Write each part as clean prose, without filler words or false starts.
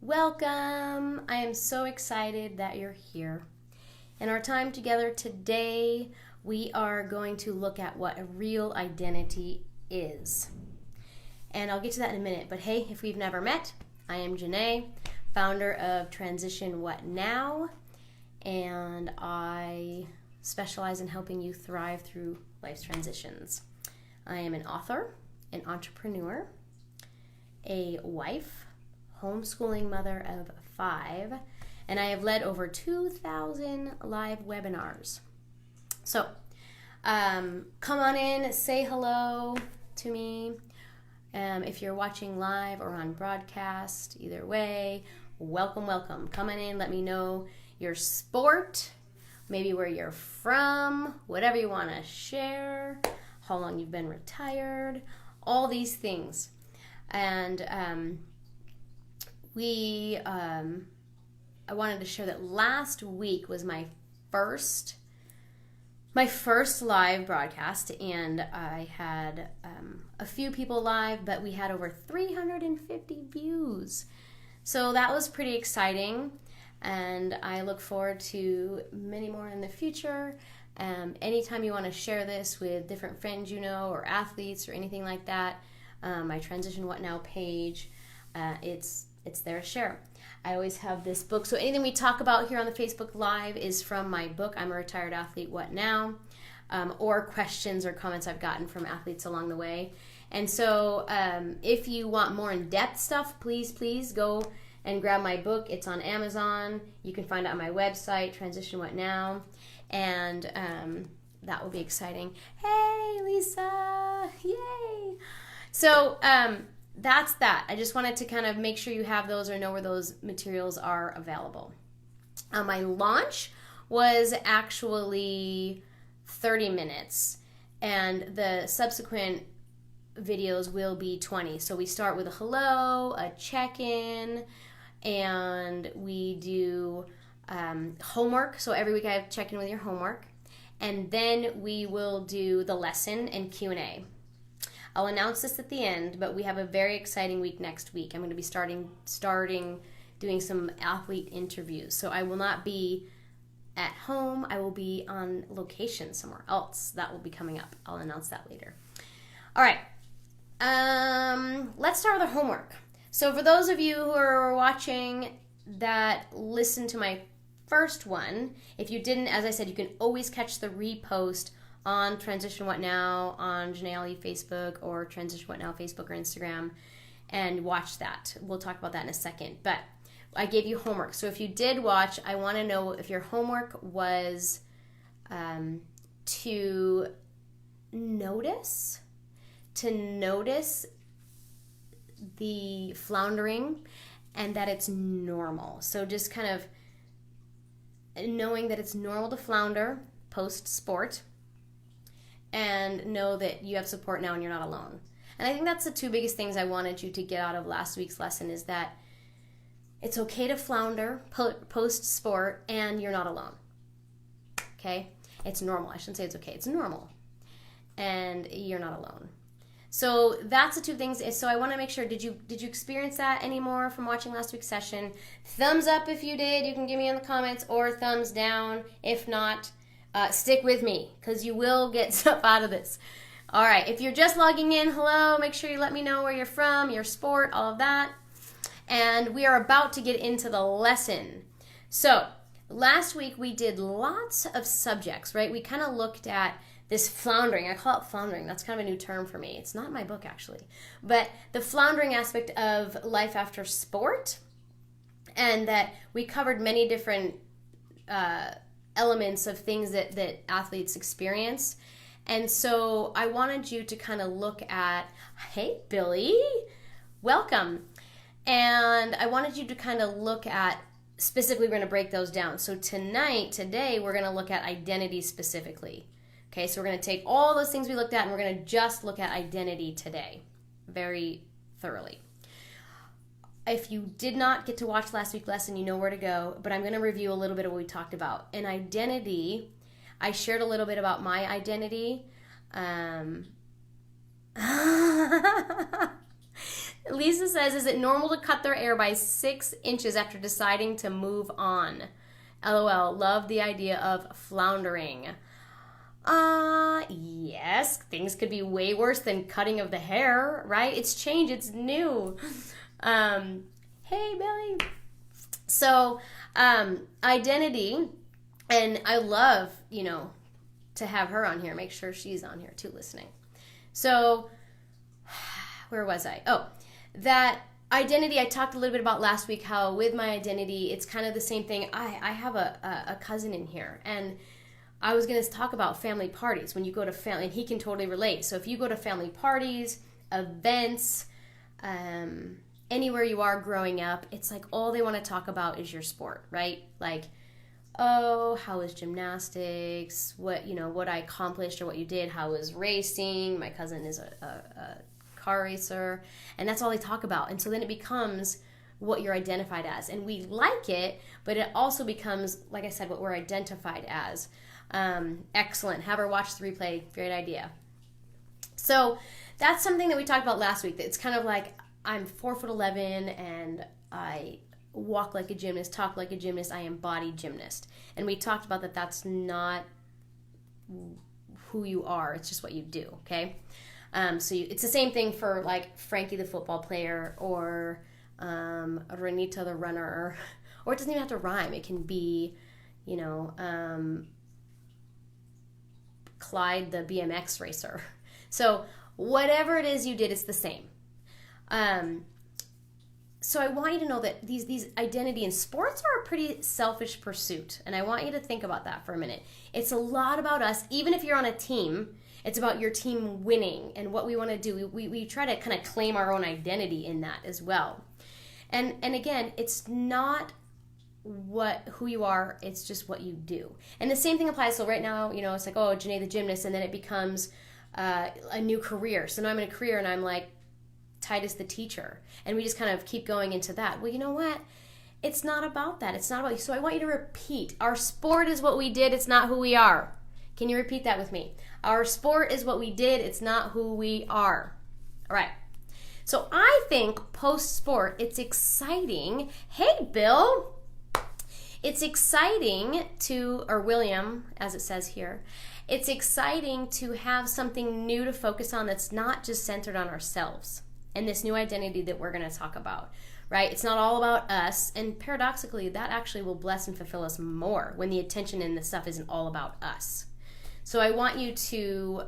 Welcome! I am so excited that you're here. In our time together today, we are going to look at what a real identity is. And I'll get to that in a minute, but hey, if we've never met, I am Janae, founder of Transition What Now, and I specialize in helping you thrive through life's transitions. I am an author, an entrepreneur, a wife, homeschooling mother of 5, and I have led over 2,000 live webinars. So, come on in, say hello to me. If you're watching live or on broadcast, either way, welcome, welcome. Come on in, let me know your sport, maybe where you're from, whatever you want to share, how long you've been retired, all these things. And I wanted to share that last week was my first live broadcast, and I had a few people live, but we had over 350 views. So that was pretty exciting, and I look forward to many more in the future. Anytime you want to share this with different friends you know, or athletes, or anything like that, my Transition What Now page, it's there to share. I always have this book. So anything we talk about here on the Facebook Live is from my book, I'm a Retired Athlete, What Now? Or questions or comments I've gotten from athletes along the way. And so if you want more in-depth stuff, please go and grab my book. It's on Amazon. You can find it on my website, Transition What Now? And that will be exciting. Hey, Lisa! Yay! So that's that. I just wanted to kind of make sure you have those or know where those materials are available. My launch was actually 30 minutes, and the subsequent videos will be 20. So we start with a hello, a check-in, and we do homework. So every week I have check-in with your homework, and then we will do the lesson and Q&A. I'll announce this at the end, but we have a very exciting week next week. I'm going to be starting doing some athlete interviews. So I will not be at home. I will be on location somewhere else. That will be coming up. I'll announce that later. All right. Let's start with our homework. So for those of you who are watching that listened to my first one, if you didn't, as I said, you can always catch the repost on Transition What Now on Janae Ali Facebook, or Transition What Now Facebook or Instagram, and watch that. We'll talk about that in a second. But I gave you homework. So if you did watch, I want to know if your homework was to notice the floundering and that it's normal. So just kind of knowing that it's normal to flounder post-sport, and know that you have support now and you're not alone. And I think that's the two biggest things I wanted you to get out of last week's lesson, is that it's okay to flounder post-sport and you're not alone. Okay? It's normal. I shouldn't say it's okay. It's normal. And you're not alone. So that's the two things. So I want to make sure, did you experience that anymore from watching last week's session? Thumbs up if you did. You can give me in the comments, or thumbs down if not. Stick with me, because you will get stuff out of this. All right, if you're just logging in, hello, make sure you let me know where you're from, your sport, all of that. And we are about to get into the lesson. So last week we did lots of subjects, right? We kind of looked at this floundering. I call it floundering. That's kind of a new term for me. It's not in my book, actually. But the floundering aspect of life after sport, and that we covered many different elements of things that athletes experience. And so I wanted you to kind of look at, hey, Billy, welcome. And I wanted you to kind of look at, specifically, we're going to break those down. So today, we're going to look at identity specifically. Okay, so we're going to take all those things we looked at, and we're going to just look at identity today very thoroughly. If you did not get to watch last week's lesson, you know where to go, but I'm going to review a little bit of what we talked about. In identity, I shared a little bit about my identity. Lisa says, is it normal to cut their hair by 6 inches after deciding to move on? LOL, love the idea of floundering. Yes, things could be way worse than cutting of the hair, right? It's change, it's new. Hey, Billy. So, identity, and I love, to have her on here. Make sure she's on here too, listening. So, where was I? Oh, that identity I talked a little bit about last week, how with my identity, it's kind of the same thing. I have a cousin in here, and I was going to talk about family parties. When you go to family, and he can totally relate. So if you go to family parties, events, anywhere you are growing up, it's like all they want to talk about is your sport, right? Like, oh, how was gymnastics? What I accomplished or what you did? How was racing? My cousin is a car racer, and that's all they talk about. And so then it becomes what you're identified as, and we like it, but it also becomes, like I said, what we're identified as. Excellent. Have her watch the replay. Great idea. So that's something that we talked about last week. That it's kind of like I'm 4'11" and I walk like a gymnast, talk like a gymnast. I am body gymnast, and we talked about that. That's not who you are. It's just what you do. Okay. It's the same thing for like Frankie the football player or Renita the runner, or it doesn't even have to rhyme. It can be, Clyde the BMX racer. So whatever it is you did, it's the same. So I want you to know that these identity and sports are a pretty selfish pursuit, and I want you to think about that for a minute. It's a lot about us. Even if you're on a team, it's about your team winning and what we want to do. We try to kind of claim our own identity in that as well. And again, it's not who you are, it's just what you do. And the same thing applies. So right now, it's like, oh, Janae the gymnast, and then it becomes a new career. So now I'm in a career and I'm like Titus the teacher, and we just kind of keep going into that. Well, you know what? It's not about that. It's not about you. So I want you to repeat. Our sport is what we did. It's not who we are. Can you repeat that with me? Our sport is what we did. It's not who we are. All right. So I think post-sport, it's exciting. Hey, Bill. It's exciting or William, as it says here, it's exciting to have something new to focus on that's not just centered on ourselves and this new identity that we're going to talk about, right? It's not all about us, and paradoxically, that actually will bless and fulfill us more when the attention and the stuff isn't all about us. So I want you to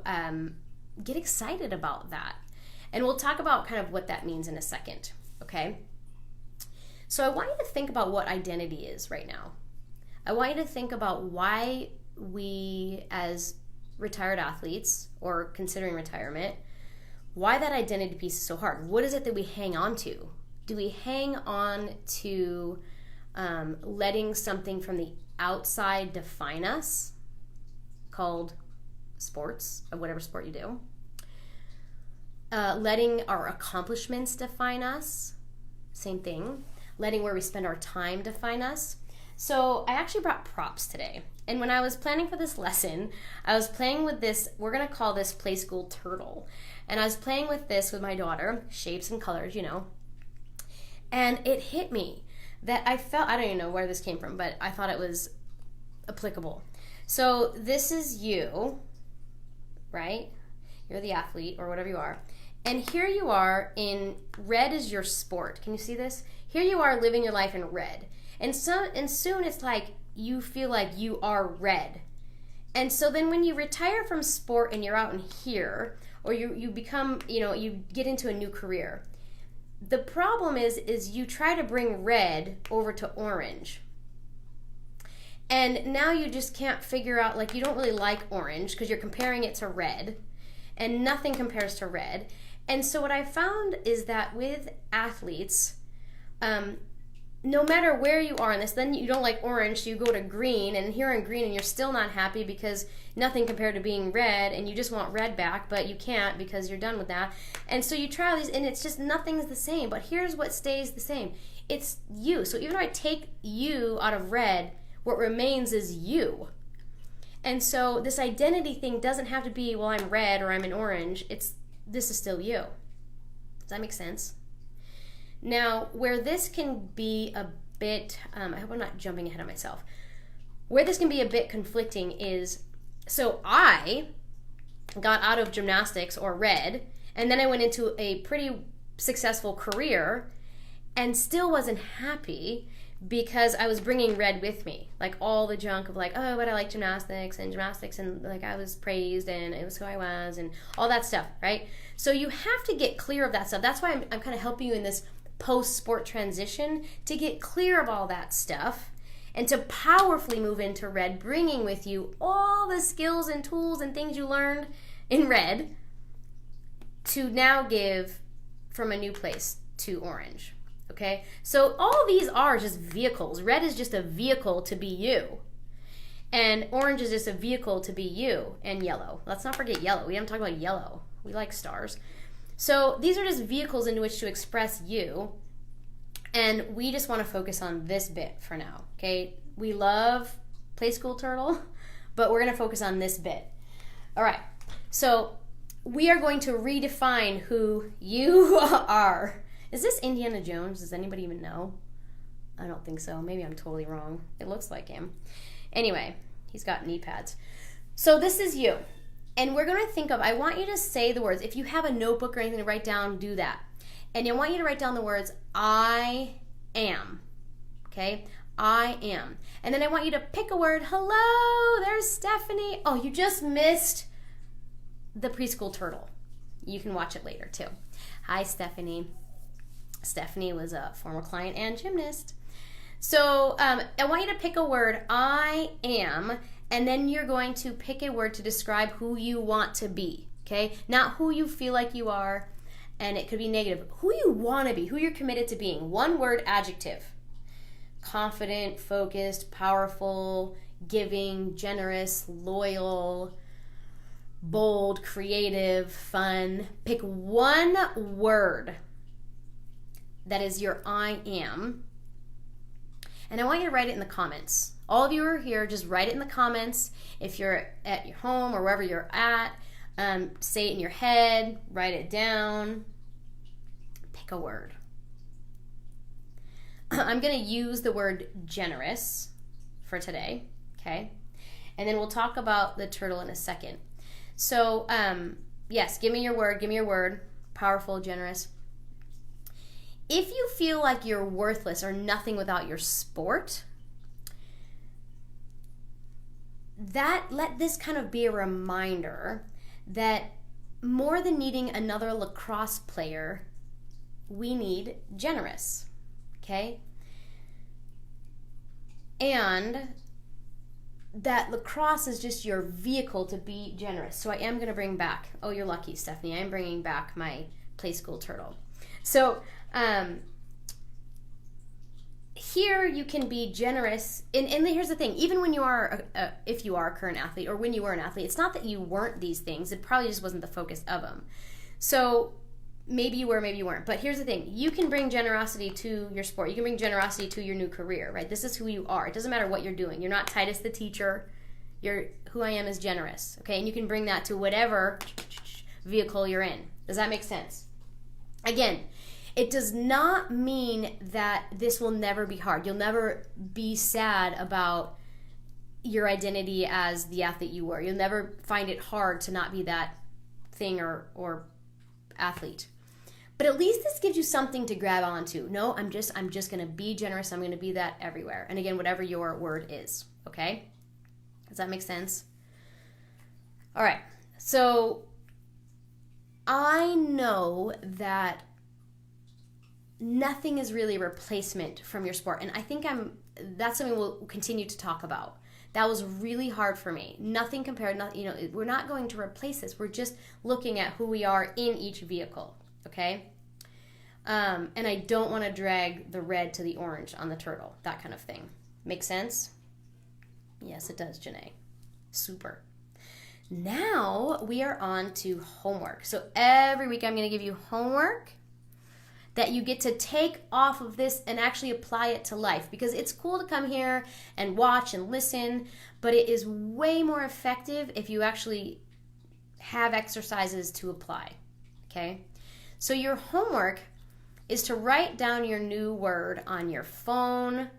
get excited about that, and we'll talk about kind of what that means in a second, okay? So I want you to think about what identity is right now. I want you to think about why we, as retired athletes or considering retirement, why that identity piece is so hard. What is it that we hang on to? Do we hang on to letting something from the outside define us, called sports, or whatever sport you do? Letting our accomplishments define us, same thing. Letting where we spend our time define us. So I actually brought props today. And when I was planning for this lesson, I was playing with this, we're going to call this Play School Turtle. And I was playing with this with my daughter, shapes and colors, And it hit me that I don't even know where this came from, but I thought it was applicable. So this is you, right? You're the athlete or whatever you are. And here you are in red is your sport. Can you see this? Here you are living your life in red. And soon it's like you feel like you are red. And so then when you retire from sport and you're out in here, or you become, you get into a new career, the problem is you try to bring red over to orange. And now you just can't figure out, like, you don't really like orange because you're comparing it to red, and nothing compares to red. And so what I found is that with athletes, no matter where you are in this, then you don't like orange, so you go to green, and here in green, and you're still not happy because nothing compared to being red, and you just want red back, but you can't because you're done with that. And so you try all these, and it's just nothing's the same. But here's what stays the same. It's you. So even though I take you out of red, what remains is you. And so this identity thing doesn't have to be, well, I'm red or I'm an orange. This is still you. Does that make sense? Now, where this can be a bit, I hope I'm not jumping ahead of myself. Where this can be a bit conflicting is, so I got out of gymnastics or red, and then I went into a pretty successful career and still wasn't happy because I was bringing red with me. Like all the junk of like, oh, but I like gymnastics and like I was praised and it was who I was and all that stuff, right? So you have to get clear of that stuff. That's why I'm kind of helping you in this post-sport transition to get clear of all that stuff and to powerfully move into red, bringing with you all the skills and tools and things you learned in red to now give from a new place to orange. Okay, so all these are just vehicles. Red is just a vehicle to be you. And orange is just a vehicle to be you. And yellow. Let's not forget yellow. We haven't talked about yellow. We like stars. So these are just vehicles in which to express you. And we just want to focus on this bit for now. Okay, we love Play School Turtle, but we're going to focus on this bit. All right, so we are going to redefine who you are. Is this Indiana Jones? Does anybody even know? I don't think so. Maybe I'm totally wrong. It looks like him. Anyway, he's got knee pads. So this is you. And we're going to think of, I want you to say the words. If you have a notebook or anything to write down, do that. And I want you to write down the words, I am. Okay? I am. And then I want you to pick a word. Hello, there's Stephanie. Oh, you just missed the Preschool Turtle. You can watch it later too. Hi, Stephanie. Stephanie was a former client and gymnast. So I want you to pick a word, I am, and then you're going to pick a word to describe who you want to be, okay? Not who you feel like you are, and it could be negative. Who you want to be, who you're committed to being. One word, adjective. Confident, focused, powerful, giving, generous, loyal, bold, creative, fun. Pick one word that is your I am. And I want you to write it in the comments. All of you who are here, just write it in the comments. If you're at your home or wherever you're at, say it in your head, write it down. Pick a word. I'm going to use the word generous for today, okay? And then we'll talk about the turtle in a second. So, yes, give me your word. Powerful, generous. If you feel like you're worthless or nothing without your sport, let this kind of be a reminder that more than needing another lacrosse player, we need generous, okay? And that lacrosse is just your vehicle to be generous. So I am going to bring back, oh, you're lucky, Stephanie, I am bringing back my Play School Turtle. So here you can be generous, and here's the thing, even when you are, if you are a current athlete, or when you were an athlete, it's not that you weren't these things, it probably just wasn't the focus of them. So maybe you were, maybe you weren't, but here's the thing, you can bring generosity to your sport, you can bring generosity to your new career, right? This is who you are. It doesn't matter what you're doing. You're not Titus the teacher, who I am is generous, okay? And you can bring that to whatever vehicle you're in. Does that make sense? Again, it does not mean that this will never be hard. You'll never be sad about your identity as the athlete you were. You'll never find it hard to not be that thing or athlete. But at least this gives you something to grab onto. No, I'm just going to be generous. I'm going to be that everywhere. And again, whatever your word is, okay? Does that make sense? All right. So I know that nothing is really a replacement from your sport. And I think that's something we'll continue to talk about. That was really hard for me. Nothing compared, we're not going to replace this. We're just looking at who we are in each vehicle, okay? And I don't want to drag the red to the orange on the turtle, that kind of thing. Make sense? Yes, it does, Janae. Super. Now we are on to homework. So every week I'm going to give you homework that you get to take off of this and actually apply it to life, because it's cool to come here and watch and listen, but it is way more effective if you actually have exercises to apply, okay? So your homework, is to write down your new word on your phone,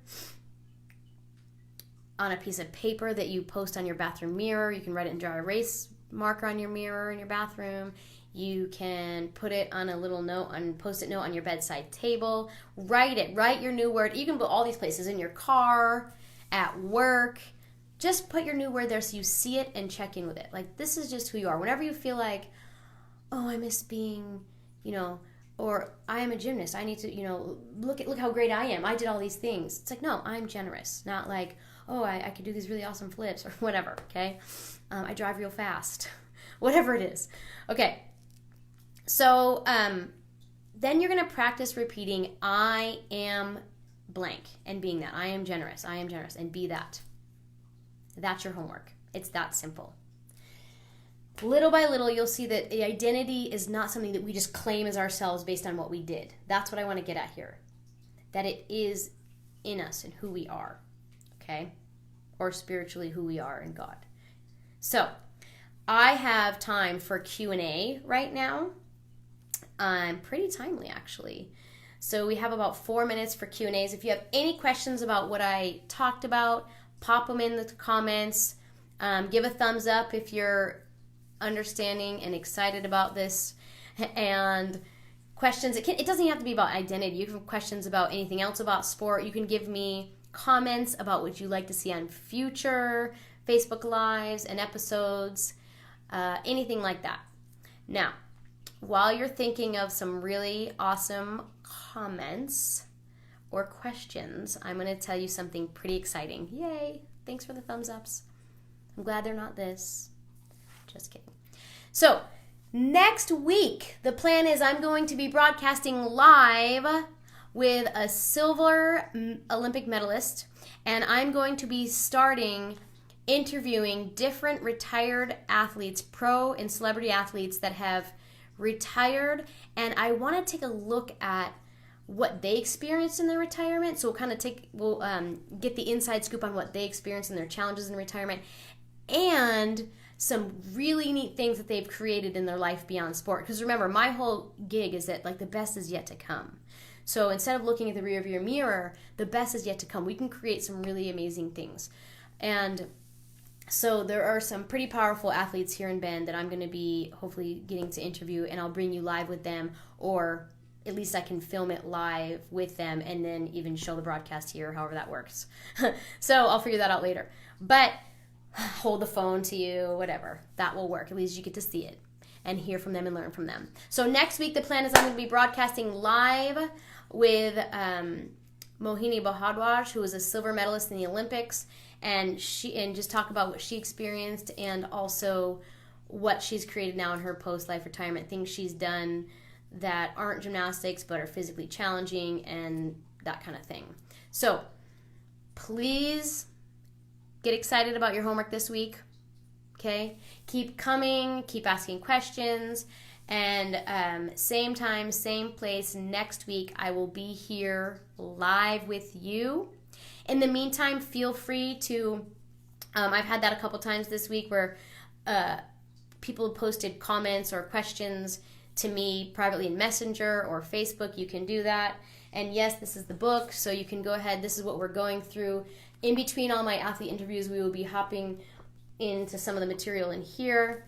on a piece of paper that you post on your bathroom mirror. You can write it in dry erase marker on your mirror in your bathroom. You can put it on a little note, on post-it note on your bedside table. Write it. Write your new word. You can put all these places, in your car, at work. Just put your new word there so you see it and check in with it. Like, this is just who you are. Whenever you feel like, oh, I miss being, or I am a gymnast. I need to, look how great I am. I did all these things. It's like, no, I'm generous. Not like, oh, I could do these really awesome flips or whatever, okay? I drive real fast. Whatever it is. Okay. So then you're going to practice repeating, I am blank, and being that. I am generous, and be that. That's your homework. It's that simple. Little by little, you'll see that the identity is not something that we just claim as ourselves based on what we did. That's what I want to get at here. That it is in us and who we are, okay? Or spiritually who we are in God. So, I have time for Q&A right now. Pretty timely, actually. So we have about 4 minutes for Q&As. If you have any questions about what I talked about, pop them in the comments. Give a thumbs up if you're understanding and excited about this. And questions, it doesn't have to be about identity. You can have questions about anything else about sport. You can give me comments about what you'd like to see on future Facebook Lives and episodes, anything like that. Now, while you're thinking of some really awesome comments or questions, I'm going to tell you something pretty exciting. Yay! Thanks for the thumbs ups. I'm glad they're not this. Just kidding. So, next week, the plan is I'm going to be broadcasting live with a silver Olympic medalist, and I'm going to be starting interviewing different retired athletes, pro and celebrity athletes that have retired, and I want to take a look at what they experienced in their retirement. So we'll get the inside scoop on what they experienced and their challenges in retirement, and some really neat things that they've created in their life beyond sport. Because remember, my whole gig is that the best is yet to come. So instead of looking at the rear view mirror, the best is yet to come. We can create some really amazing things. And so there are some pretty powerful athletes here in Bend that I'm going to be hopefully getting to interview, and I'll bring you live with them, or at least I can film it live with them and then even show the broadcast here, however that works. So I'll figure that out later. But hold the phone to you, whatever. That will work. At least you get to see it and hear from them and learn from them. So next week, the plan is I'm going to be broadcasting live with Mohini Bhardwaj, who was a silver medalist in the Olympics, and just talk about what she experienced and also what she's created now in her post-life retirement, things she's done that aren't gymnastics but are physically challenging and that kind of thing. So please get excited about your homework this week, okay? Keep coming, keep asking questions, and same time, same place next week, I will be here live with you. In the meantime, feel free to, I've had that a couple times this week where people posted comments or questions to me privately in Messenger or Facebook. You can do that. And yes, this is the book, so you can go ahead. This is what we're going through. In between all my athlete interviews, we will be hopping into some of the material in here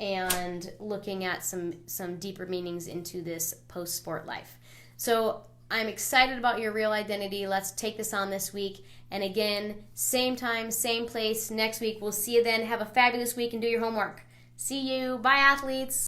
and looking at some deeper meanings into this post-sport life. So I'm excited about your real identity. Let's take this on this week. And again, same time, same place next week. We'll see you then. Have a fabulous week and do your homework. See you. Bye, athletes.